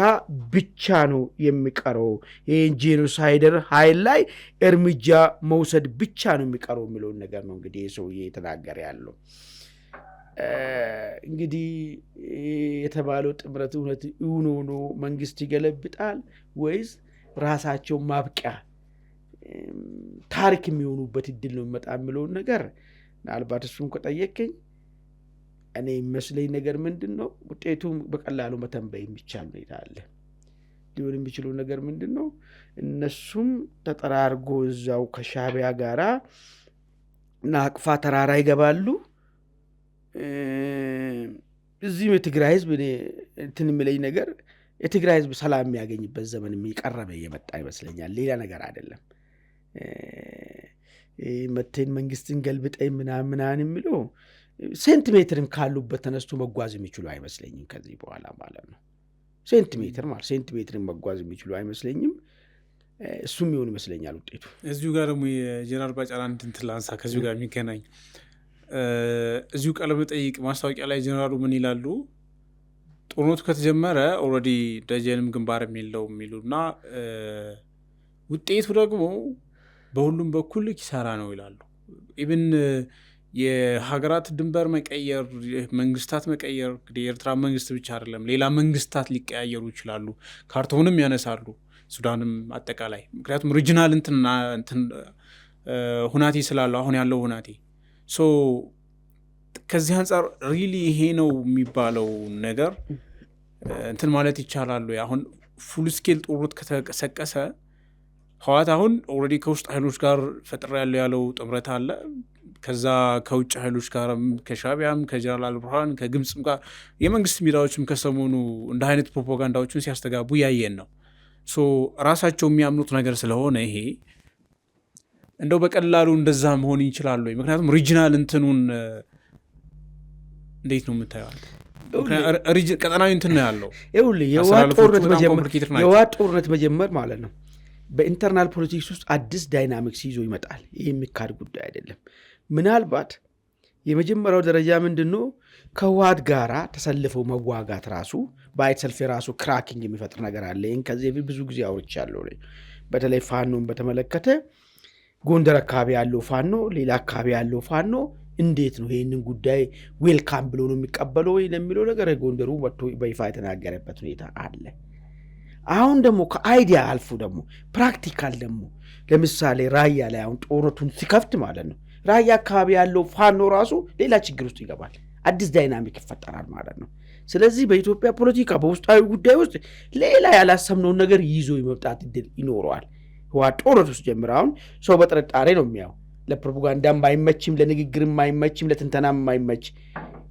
ብቻ ነው የሚቀረው። ይህን ጄኖሳይደር ኃይል ላይ እርምጃ መውሰድ ብቻ ነው የሚቀረው የሚለውን ነገር ነው እንግዲህ ሰውዬ የተናገረ ያለው። እንግዲህ የተባለው ጥምረት እውነት እውን ሆኖ መንግስት ይገለብጣል ወይስ ራሳቸው ማብቂያ ታሪክ የሚሆኑበት እድል ነው የሚመጣ የሚለውን ነገር ምናልባት እሱን ከጠየቀኝ እኔ የሚመስለኝ ነገር ምንድን ነው፣ ውጤቱም በቀላሉ መተንበይ የሚቻል ሁኔታ አለ። ሊሆን የሚችለው ነገር ምንድን ነው፣ እነሱም ተጠራርጎ እዛው ከሻዕቢያ ጋራ ናቅፋ ተራራ ይገባሉ። እዚህም የትግራይ ህዝብ እንትን የሚለኝ ነገር የትግራይ ህዝብ ሰላም የሚያገኝበት ዘመን የሚቀርብ የመጣ ይመስለኛል። ሌላ ነገር አይደለም። መተን መንግስትን ገልብጠኝ ምናምን የሚለው ሴንቲሜትርም ካሉበት ተነስቶ መጓዝ የሚችሉ አይመስለኝም ከዚህ በኋላ ማለት ነው። ሴንቲሜትርን መጓዝ የሚችሉ አይመስለኝም። እሱም ይሆን ይመስለኛል ውጤቱ። እዚሁ ጋር ደግሞ የጀነራል ባጫላ እንትን ላንሳ ከዚሁ ጋር የሚገናኝ እዚሁ ቃለ መጠይቅ ማስታወቂያ ላይ ጀነራሉ ምን ይላሉ? ጦርነቱ ከተጀመረ ኦልሬዲ ደጀንም ግንባር የሚለው የሚሉና ውጤቱ ደግሞ በሁሉም በኩል ኪሳራ ነው ይላሉ። ኢብን የሀገራት ድንበር መቀየር፣ መንግስታት መቀየር፣ እንግዲህ የኤርትራ መንግስት ብቻ አይደለም ሌላ መንግስታት ሊቀያየሩ ይችላሉ። ካርቱምንም ያነሳሉ፣ ሱዳንም አጠቃላይ። ምክንያቱም ሪጂናል እንትን ሁናቴ ስላለው አሁን ያለው ሁናቴ ከዚህ አንጻር ሪሊ ይሄ ነው የሚባለው ነገር እንትን ማለት ይቻላሉ። አሁን ፉል ስኬል ጦርነት ከተቀሰቀሰ ህወሓት አሁን ኦልሬዲ ከውስጥ ኃይሎች ጋር ፈጥሮ ያለው ጥምረት አለ። ከዛ ከውጭ ኃይሎች ጋር ከሻቢያም ከጀነራል አልቡርሃን ከግብፅም ጋር የመንግስት ሚዲያዎችም ከሰሞኑ እንደ አይነት ፕሮፓጋንዳዎችን ሲያስተጋቡ ያየን ነው። ራሳቸው የሚያምኑት ነገር ስለሆነ ይሄ እንደው በቀላሉ እንደዛ መሆን ይችላሉ። ምክንያቱም ሪጂናል እንትኑን እንዴት ነው የምታየው? ቀጠናዊ እንትን ነው ያለው። የህወሓት ጦርነት መጀመር ማለት ነው በኢንተርናል ፖለቲክስ ውስጥ አዲስ ዳይናሚክስ ይዞ ይመጣል። ይህ የሚካድ ጉዳይ አይደለም። ምናልባት የመጀመሪያው ደረጃ ምንድን ነው? ከህወሓት ጋራ ተሰልፈው መዋጋት ራሱ በአይተሰልፍ የራሱ ክራኪንግ የሚፈጥር ነገር አለ። ይህን ከዚህ ብዙ ጊዜ አውርቻለሁ። በተለይ ፋኖን በተመለከተ ጎንደር አካባቢ ያለው ፋኖ፣ ሌላ አካባቢ ያለው ፋኖ እንዴት ነው ይህንን ጉዳይ ዌልካም ብሎ ነው የሚቀበለው ወይ ለሚለው ነገር ጎንደሩ ወጥቶ በይፋ የተናገረበት ሁኔታ አለ። አሁን ደግሞ ከአይዲያ አልፎ ደግሞ ፕራክቲካል ደግሞ ለምሳሌ ራያ ላይ አሁን ጦርነቱን ሲከፍት ማለት ነው ራያ አካባቢ ያለው ፋኖ ራሱ ሌላ ችግር ውስጥ ይገባል። አዲስ ዳይናሚክ ይፈጠራል ማለት ነው። ስለዚህ በኢትዮጵያ ፖለቲካ በውስጣዊ ጉዳይ ውስጥ ሌላ ያላሰብነውን ነገር ይዞ የመምጣት እድል ይኖረዋል። ህወሓት ጦርነት ውስጥ ጀምሮ አሁን ሰው በጥርጣሬ ነው የሚያው። ለፕሮፓጋንዳም አይመችም፣ ለንግግርም አይመችም፣ ለትንተናም አይመች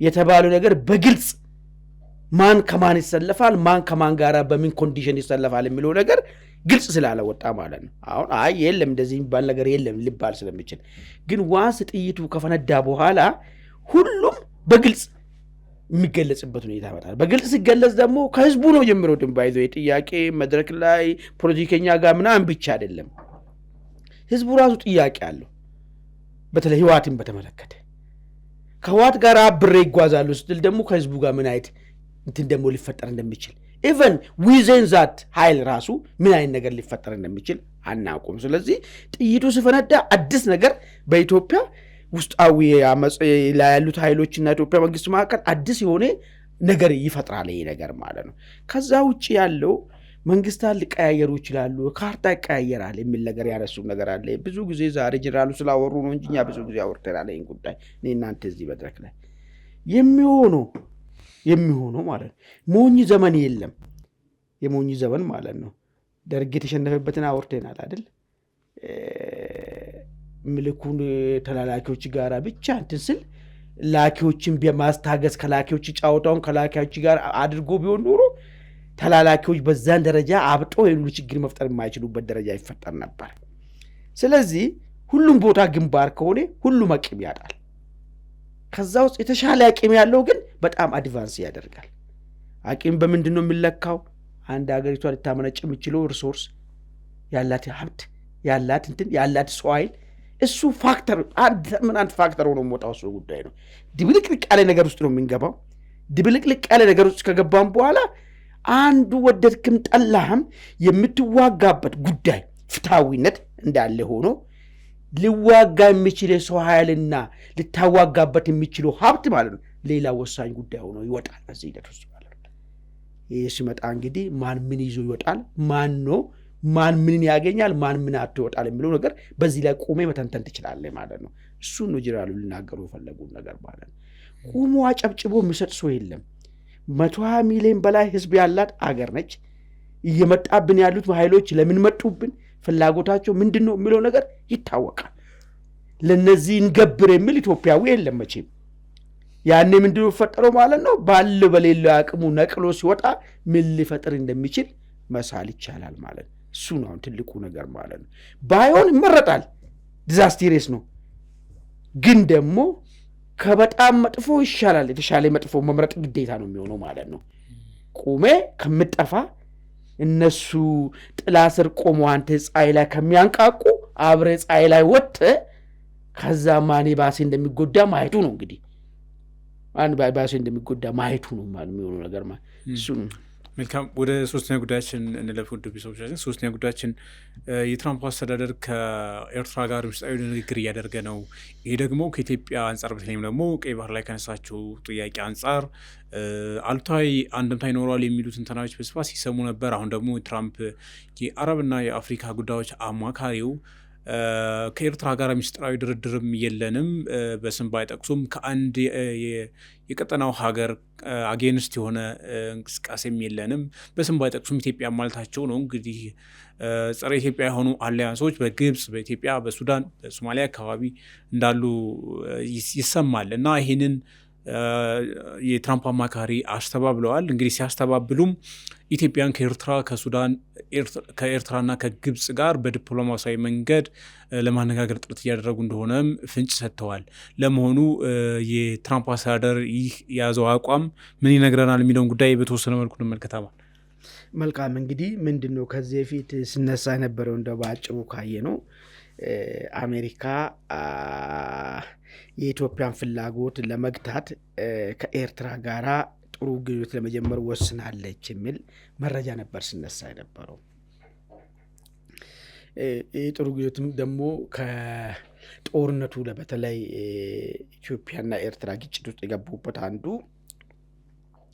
የተባለው ነገር በግልጽ ማን ከማን ይሰለፋል፣ ማን ከማን ጋር በምን ኮንዲሽን ይሰለፋል የሚለው ነገር ግልጽ ስላለወጣ ማለት ነው። አሁን የለም እንደዚህ የሚባል ነገር የለም ሊባል ስለሚችል፣ ግን ዋንስ ጥይቱ ከፈነዳ በኋላ ሁሉም በግልጽ የሚገለጽበት ሁኔታ ይመጣል። በግልጽ ሲገለጽ ደግሞ ከህዝቡ ነው ጀምሮ ድንባይዞ የጥያቄ መድረክ ላይ ፖለቲከኛ ጋር ምናምን ብቻ አይደለም። ህዝቡ ራሱ ጥያቄ አለው። በተለይ ህወሓትን በተመለከተ ከህወሓት ጋር አብሬ ይጓዛሉ ስትል ደግሞ ከህዝቡ ጋር ምን አይነት እንትን ደግሞ ሊፈጠር እንደሚችል ኢቨን ዊዘን ዛት ኃይል ራሱ ምን አይነት ነገር ሊፈጠር እንደሚችል አናውቁም። ስለዚህ ጥይቱ ሲፈነዳ አዲስ ነገር በኢትዮጵያ ውስጣዊ አመጽ ላይ ያሉት ኃይሎችና ኢትዮጵያ መንግስት መካከል አዲስ የሆነ ነገር ይፈጥራል ይሄ ነገር ማለት ነው። ከዛ ውጪ ያለው መንግስታት ሊቀያየሩ ይችላሉ፣ ካርታ ይቀያየራል የሚል ነገር ያነሱ ነገር አለ። ብዙ ጊዜ ዛሬ ጀነራሉ ስላወሩ ነው እንጂ እኛ ብዙ ጊዜ አወርተናል ይሄን ጉዳይ። እኔ እናንተ እዚህ መድረክ ላይ የሚሆነው ማለት ነው ሞኝ ዘመን የለም። የሞኝ ዘመን ማለት ነው ደርግ የተሸነፈበትን አወርተናል አይደል? ምልኩን ተላላኪዎች ጋር ብቻ እንትን ስል ላኪዎችን በማስታገዝ ከላኪዎች ጫወታውን ከላኪዎች ጋር አድርጎ ቢሆን ኖሮ ተላላኪዎች በዛን ደረጃ አብጦ የሁሉ ችግር መፍጠር የማይችሉበት ደረጃ ይፈጠር ነበር። ስለዚህ ሁሉም ቦታ ግንባር ከሆነ ሁሉም አቅም ያጣል። ከዛ ውስጥ የተሻለ አቅም ያለው ግን በጣም አድቫንስ ያደርጋል። አቅም በምንድን ነው የሚለካው? አንድ ሀገሪቷ ልታመነጭ የምችለው ሪሶርስ ያላት ሀብት ያላት ሰው ኃይል እሱ ፋክተር አንድ ፋክተር ሆኖ የሚወጣው እሱ ጉዳይ ነው። ድብልቅልቅ ያለ ነገር ውስጥ ነው የምንገባው። ድብልቅልቅ ያለ ነገር ውስጥ ከገባም በኋላ አንዱ ወደድክም ጠላህም የምትዋጋበት ጉዳይ ፍትሃዊነት እንዳለ ሆኖ ሊዋጋ የሚችል ሰው ኃይልና ልታዋጋበት የሚችለው ሀብት ማለት ነው ሌላ ወሳኝ ጉዳይ ሆኖ ይወጣል በዚህ ሂደት ውስጥ ማለት ነው። ይህ ሲመጣ እንግዲህ ማን ምን ይዞ ይወጣል፣ ማን ምን ያገኛል፣ ማን ምን አጥቶ ይወጣል የሚለው ነገር በዚህ ላይ ቆሜ መተንተን ትችላለህ ማለት ነው። እሱን ነው ጀነራሉ ሊናገሩ የፈለጉት ነገር ማለት ነው። ቆሞ አጨብጭቦ የሚሰጥ ሰው የለም። 120 ሚሊዮን በላይ ህዝብ ያላት አገር ነች። እየመጣብን ያሉት ኃይሎች ለምን መጡብን፣ ፍላጎታቸው ምንድነው የሚለው ነገር ይታወቃል። ለነዚህ እንገብር የሚል ኢትዮጵያዊ የለም መቼም። ያኔ ምንድነው ፈጠረው ማለት ነው? ባለው በሌለው አቅሙ ነቅሎ ሲወጣ ምን ሊፈጥር እንደሚችል መሳል ይቻላል ማለት ነው። እሱ ነው ትልቁ ነገር ማለት ነው። ባይሆን ይመረጣል፣ ዲዛስተርስ ነው። ግን ደግሞ ከበጣም መጥፎ ይሻላል። የተሻለ መጥፎ መምረጥ ግዴታ ነው የሚሆነው ማለት ነው። ቁሜ ከምጠፋ እነሱ ጥላ ስር ቆሞ አንተ ፀሐይ ላይ ከሚያንቃቁ አብረ ፀሐይ ላይ ወጥ ከዛ ማን ባሴ እንደሚጎዳ ማየቱ ነው። እንግዲህ ማን ባሴ እንደሚጎዳ ማየቱ ነው ማለት የሚሆነው ነገር ማለት እሱ ነው። መልካም፣ ወደ ሶስተኛ ጉዳያችን እንለፍ። ውድ ቤተሰቦቻችን፣ ሶስተኛ ጉዳያችን የትራምፕ አስተዳደር ከኤርትራ ጋር ውስጣዊ ንግግር እያደረገ ነው። ይሄ ደግሞ ከኢትዮጵያ አንጻር በተለይም ደግሞ ቀይ ባህር ላይ ከነሳቸው ጥያቄ አንጻር አሉታዊ አንድምታ ይኖረዋል የሚሉ ትንተናዎች በስፋት ሲሰሙ ነበር። አሁን ደግሞ ትራምፕ የአረብና የአፍሪካ ጉዳዮች አማካሪው ከኤርትራ ጋር ምስጢራዊ ድርድርም የለንም በስም ባይጠቅሱም ከአንድ የቀጠናው ሀገር አጌንስት የሆነ እንቅስቃሴም የለንም በስም ባይጠቅሱም ኢትዮጵያ ማለታቸው ነው። እንግዲህ ጸረ ኢትዮጵያ የሆኑ አሊያንሶች በግብጽ፣ በኢትዮጵያ፣ በሱዳን፣ በሶማሊያ አካባቢ እንዳሉ ይሰማል እና ይህንን የትራምፕ አማካሪ አስተባብለዋል። እንግዲህ ሲያስተባብሉም ኢትዮጵያን ከኤርትራ፣ ከሱዳን፣ ከኤርትራና ከግብጽ ጋር በዲፕሎማሲያዊ መንገድ ለማነጋገር ጥረት እያደረጉ እንደሆነም ፍንጭ ሰጥተዋል። ለመሆኑ የትራምፕ አስተዳደር ይህ የያዘው አቋም ምን ይነግረናል የሚለውን ጉዳይ በተወሰነ መልኩ እንመልከታለን። መልካም፣ እንግዲህ ምንድን ነው ከዚህ በፊት ስነሳ የነበረው እንደው በአጭሩ ካየ ነው አሜሪካ የኢትዮጵያን ፍላጎት ለመግታት ከኤርትራ ጋራ ጥሩ ግንኙነት ለመጀመር ወስናለች የሚል መረጃ ነበር ስነሳ የነበረው። ይህ ጥሩ ግንኙነትም ደግሞ ከጦርነቱ በተለይ ኢትዮጵያና ኤርትራ ግጭት ውስጥ የገቡበት አንዱ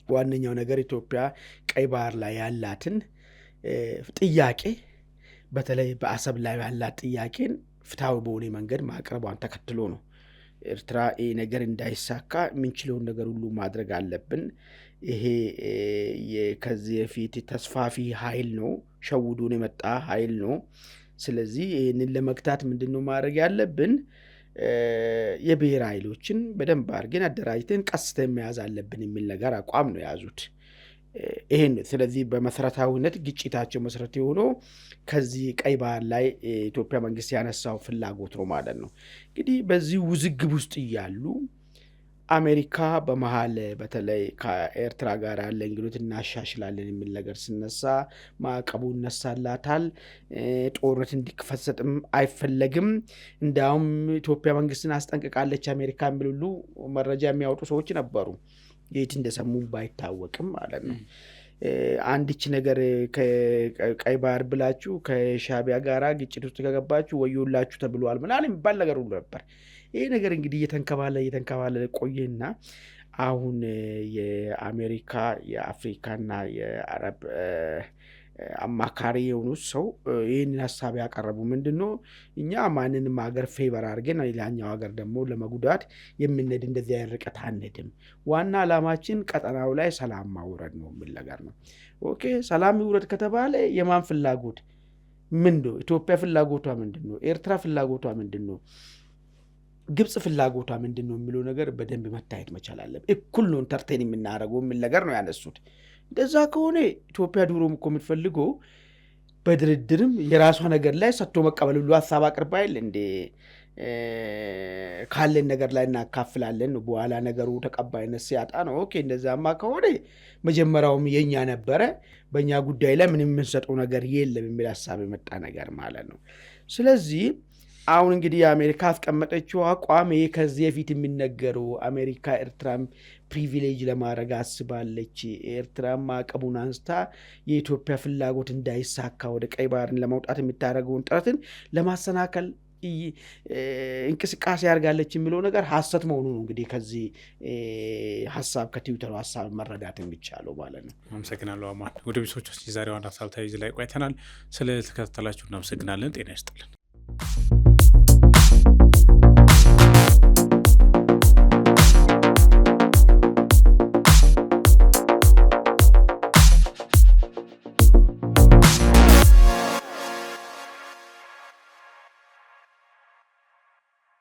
ዋነኛው ነገር ኢትዮጵያ ቀይ ባህር ላይ ያላትን ጥያቄ በተለይ በአሰብ ላይ ያላት ጥያቄን ፍትሐዊ በሆነ መንገድ ማቅረቧን ተከትሎ ነው። ኤርትራ ይህ ነገር እንዳይሳካ የምንችለውን ነገር ሁሉ ማድረግ አለብን። ይሄ ከዚህ በፊት ተስፋፊ ኃይል ነው፣ ሸውዶን የመጣ ኃይል ነው። ስለዚህ ይህንን ለመግታት ምንድን ነው ማድረግ ያለብን? የብሔር ኃይሎችን በደንብ አድርገን አደራጅተን ቀስተን መያዝ አለብን የሚል ነገር አቋም ነው የያዙት። ይሄን ስለዚህ በመሰረታዊነት ግጭታቸው መሰረት የሆነው ከዚህ ቀይ ባህር ላይ ኢትዮጵያ መንግስት ያነሳው ፍላጎት ነው ማለት ነው። እንግዲህ በዚህ ውዝግብ ውስጥ እያሉ አሜሪካ በመሃል በተለይ ከኤርትራ ጋር ያለን ግንኙነት እናሻሽላለን የሚል ነገር ሲነሳ ማዕቀቡ እነሳላታል። ጦርነት እንዲከፈትም አይፈለግም። እንዲያውም ኢትዮጵያ መንግስትን አስጠንቅቃለች አሜሪካ የሚል ሁሉ መረጃ የሚያወጡ ሰዎች ነበሩ። የት እንደሰሙ ባይታወቅም ማለት ነው። አንዲች ነገር ከቀይ ባህር ብላችሁ ከሻቢያ ጋራ ግጭት ውስጥ ከገባችሁ ወዮላችሁ ተብሏል ምናምን የሚባል ነገር ሁሉ ነበር። ይሄ ነገር እንግዲህ እየተንከባለ ቆየና አሁን የአሜሪካ የአፍሪካና የአረብ አማካሪ የሆኑት ሰው ይህንን ሀሳብ ያቀረቡ ምንድነው? እኛ ማንንም ሀገር ፌቨር አድርገን ሌላኛው ሀገር ደግሞ ለመጉዳት የምንሄድ እንደዚህ አይነት ርቀት አንሄድም። ዋና ዓላማችን ቀጠናው ላይ ሰላም ማውረድ ነው የሚል ነገር ነው። ኦኬ፣ ሰላም ይውረድ ከተባለ የማን ፍላጎት ምንድነው? ኢትዮጵያ ፍላጎቷ ምንድነው? ኤርትራ ፍላጎቷ ምንድነው? ግብጽ ፍላጎቷ ምንድነው የሚለው ነገር በደንብ መታየት መቻል አለበት። እኩል ነው ኢንተርቴን የምናደርገው የሚል ነገር ነው ያነሱት። እንደዛ ከሆነ ኢትዮጵያ ድሮም እኮ የምትፈልገው በድርድርም የራሷ ነገር ላይ ሰጥቶ መቀበል ሁሉ ሀሳብ አቅርባይል እንዴ ካለን ነገር ላይ እናካፍላለን። በኋላ ነገሩ ተቀባይነት ሲያጣ ነው ኦኬ እንደዛማ ከሆነ መጀመሪያውም የኛ ነበረ፣ በእኛ ጉዳይ ላይ ምንም የምንሰጠው ነገር የለም የሚል ሀሳብ የመጣ ነገር ማለት ነው። ስለዚህ አሁን እንግዲህ የአሜሪካ አስቀመጠችው አቋም ይሄ ከዚህ በፊት የሚነገረው አሜሪካ ኤርትራም ፕሪቪሌጅ ለማድረግ አስባለች። ኤርትራም ማዕቀቡን አንስታ የኢትዮጵያ ፍላጎት እንዳይሳካ ወደ ቀይ ባህርን ለመውጣት የሚታደርገውን ጥረትን ለማሰናከል እንቅስቃሴ ያርጋለች የሚለው ነገር ሐሰት መሆኑ ነው። እንግዲህ ከዚህ ሐሳብ ከትዊተሩ ሐሳብ መረዳት የሚቻለው ማለት ነው። አመሰግናለሁ አማን። ወደ ቤተሰቦቻችን የዛሬው አንድ ሀሳብ ተይዝ ላይ ቆይተናል። ስለተከታተላችሁ እናመሰግናለን። ጤና ይስጥልን።